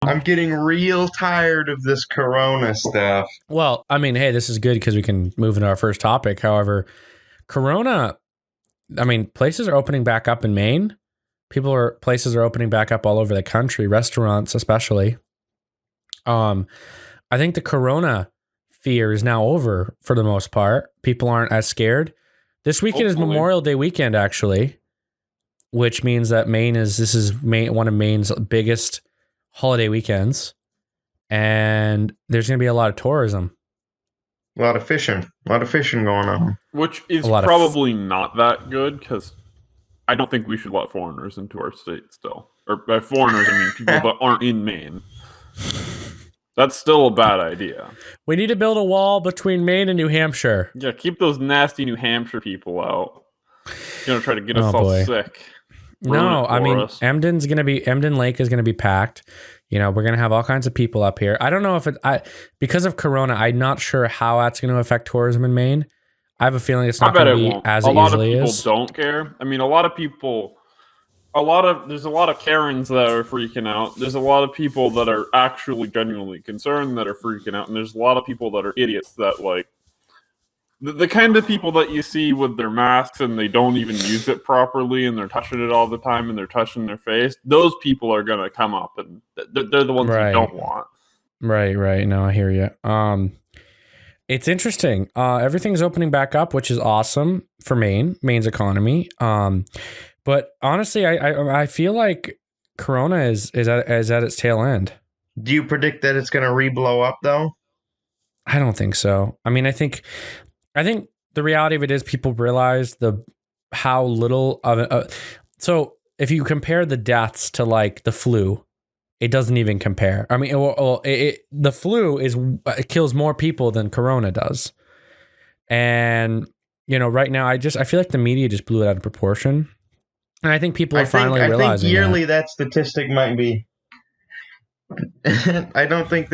I'm getting real tired of this corona stuff. Well, I mean, hey, this is good because we can move into our first topic. However, corona, I mean, places are opening back up in Maine. Places are opening back up all over the country, restaurants especially. I think the corona fear is now over for the most part. People aren't as scared. This weekend is Memorial Day weekend, actually, which means that this is one of Maine's biggest holiday weekends, and there's going to be a lot of tourism. A lot of fishing going on. Which is probably not that good, because I don't think we should let foreigners into our state still. Or by foreigners, I mean people that aren't in Maine. That's still a bad idea. We need to build a wall between Maine and New Hampshire. Yeah, keep those nasty New Hampshire people out. You're going to try to get us all sick. No, I mean, Emden Lake is going to be packed. We're going to have all kinds of people up here. I don't know if because of Corona, I'm not sure how that's going to affect tourism in Maine. I have a feeling it's not going to be as easily as. A lot of people don't care. I mean, there's a lot of Karens that are freaking out. There's a lot of people that are actually genuinely concerned that are freaking out. And there's a lot of people that are idiots that, like, the kind of people that you see with their masks and they don't even use it properly and they're touching it all the time and they're touching their face. Those people are going to come up and they're the ones you don't want. Right. No, I hear you. It's interesting. Everything's opening back up, which is awesome for Maine's economy. But honestly, I feel like Corona is at its tail end. Do you predict that it's going to re-blow up, though? I don't think so. I mean, I think the reality of it is people realize how little of it. So if you compare the deaths to like the flu, it doesn't even compare. I mean, the flu it kills more people than Corona does. And, right now, I feel like the media just blew it out of proportion. And I think people are finally realizing I think yearly that statistic might be. I don't think.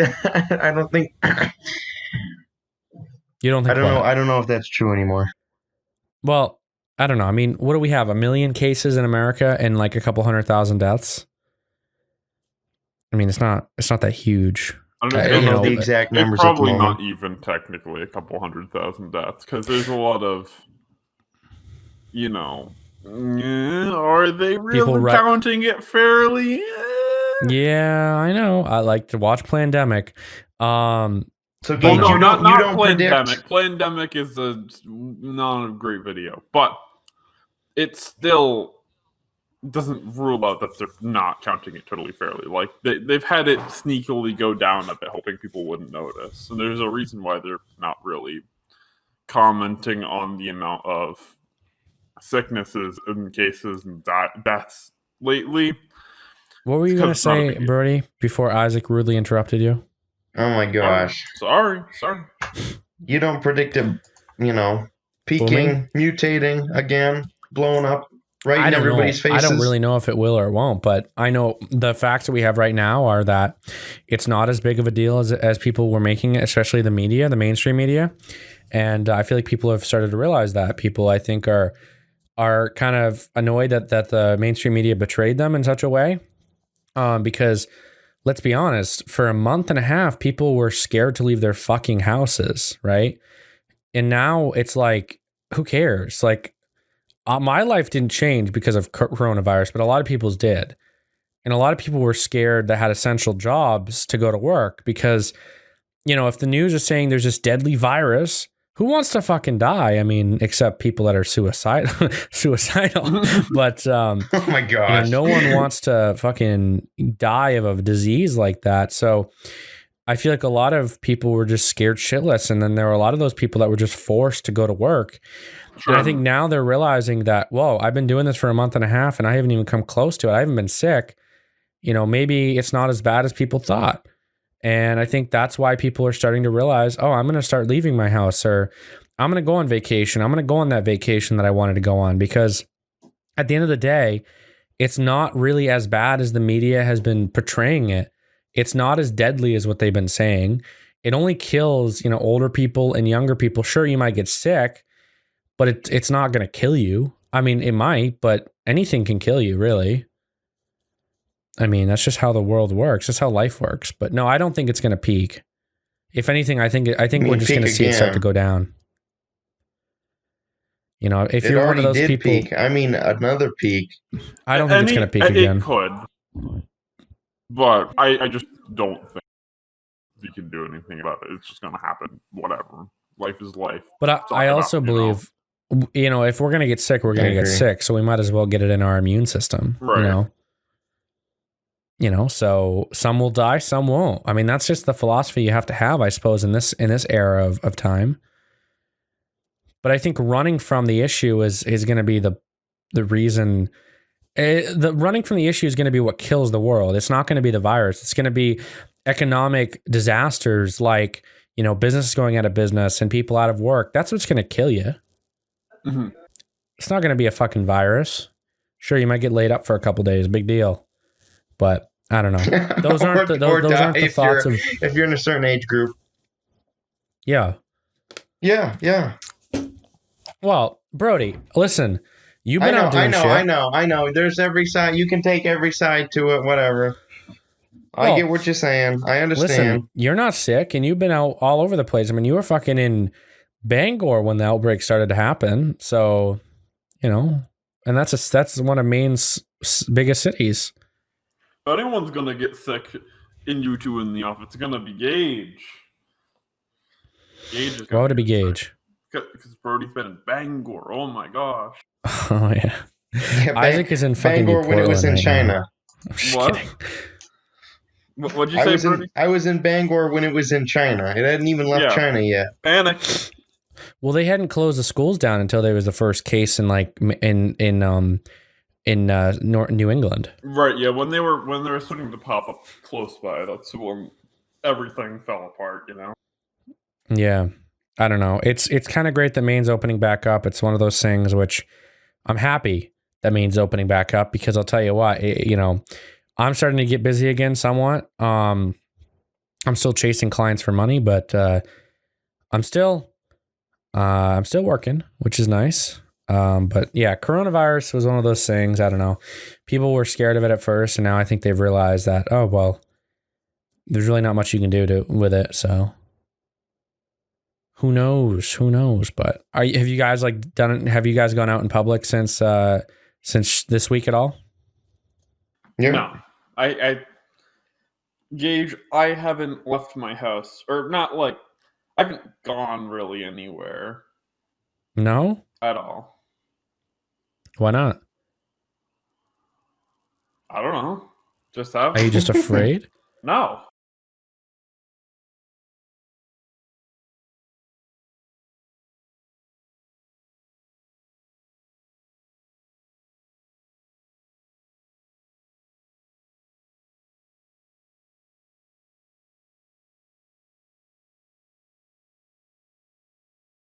You don't think? I don't know if that's true anymore. Well, I don't know. I mean, what do we have? 1 million cases in America and like a couple 100,000 deaths. I mean, it's not that huge. I don't know the exact numbers. It's probably not even technically a couple 100,000 deaths because there's a lot of, are they really counting it fairly? Yeah, I know. I like to watch Plandemic. So Gage, you don't Plandemic. predict. Plandemic is not a great video, but it still doesn't rule out that they're not counting it totally fairly. Like they've had it sneakily go down a bit, hoping people wouldn't notice. And there's a reason why they're not really commenting on the amount of sicknesses and cases and deaths lately. What were you going to say, Brody, before Isaac rudely interrupted you? Oh my gosh. Sorry. You don't predict it, peaking, mutating again, blowing up right in everybody's faces. I don't really know if it will or won't, but I know the facts that we have right now are that it's not as big of a deal as people were making it, especially the media, the mainstream media. And I feel like people have started to realize that. People, I think, are kind of annoyed that the mainstream media betrayed them in such a way. Because let's be honest, for a month and a half, people were scared to leave their fucking houses, right? And now it's like, who cares? Like, my life didn't change because of coronavirus, but a lot of people's did. And a lot of people were scared that had essential jobs to go to work because, if the news is saying there's this deadly virus, who wants to fucking die? I mean, except people that are suicidal. But oh my gosh, no one wants to fucking die of a disease like that. So I feel like a lot of people were just scared shitless, and then there were a lot of those people that were just forced to go to work. Sure. And I think now they're realizing that, whoa, I've been doing this for a month and a half, and I haven't even come close to it. I haven't been sick. Maybe it's not as bad as people thought. And I think that's why people are starting to realize, oh, I'm going to start leaving my house, or I'm going to go on vacation. I'm going to go on that vacation that I wanted to go on, because at the end of the day, it's not really as bad as the media has been portraying it. It's not as deadly as what they've been saying. It only kills, older people and younger people. Sure, you might get sick, but it's not going to kill you. I mean, it might, but anything can kill you, really. I mean, that's just how the world works. That's how life works. But no, I don't think it's going to peak. If anything, I think we're just going to see it start to go down. You know, if you're one of those people, peak. I mean, another peak. I don't think it's going to peak again. It could, but I just don't think you can do anything about it. It's just going to happen. Whatever. Life is life. But I also believe, you know, if we're going to get sick, we're going to get sick. So we might as well get it in our immune system. Right. You know, so some will die, some won't. I mean, that's just the philosophy you have to have, I suppose, in this era of time. But I think running from the issue is going to be the reason. The running from the issue is going to be what kills the world. It's not going to be the virus. It's going to be economic disasters like, you know, businesses going out of business and people out of work. That's what's going to kill you. Mm-hmm. It's not going to be a fucking virus. Sure, you might get laid up for a couple days. Big deal. But I don't know. Those aren't the, those aren't the thoughts of if you're in a certain age group. Yeah. Yeah. Well, Brody, listen. You've been out doing shit. I know. There's every side. You can take every side to it. Whatever. I get what you're saying. I understand. Listen, you're not sick, and you've been out all over the place. I mean, you were fucking in Bangor when the outbreak started to happen. So, you know, and that's one of Maine's biggest cities. If anyone's going to get sick in you two in the office, it's going to be Gage. Gage is Why would it be Gage? Because Brody's been in Bangor. Oh, my gosh. Oh, yeah. Isaac is in fucking Bangor when it was in China. What? What'd you say, Brody? I was in Bangor when it was in China. It hadn't even left China yet. Panic. Well, they hadn't closed the schools down until there was the first case in New England. Right, yeah. When they were starting to pop up close by, that's when everything fell apart, you know? Yeah. I don't know. It's kind of great that Maine's opening back up. It's one of those things which I'm happy that Maine's opening back up because I'll tell you what, you know, I'm starting to get busy again somewhat. I'm still chasing clients for money, but I'm still working, which is nice. But yeah, coronavirus was one of those things. I don't know. People were scared of it at first, and now I think they've realized that, oh, well, there's really not much you can do with it. So who knows? But have you guys have you guys gone out in public since this week at all? Yeah. No, Gage, I haven't left my house, or not like, I haven't gone really anywhere. No? At all. Why not? I don't know. Just have. Are you just afraid? No.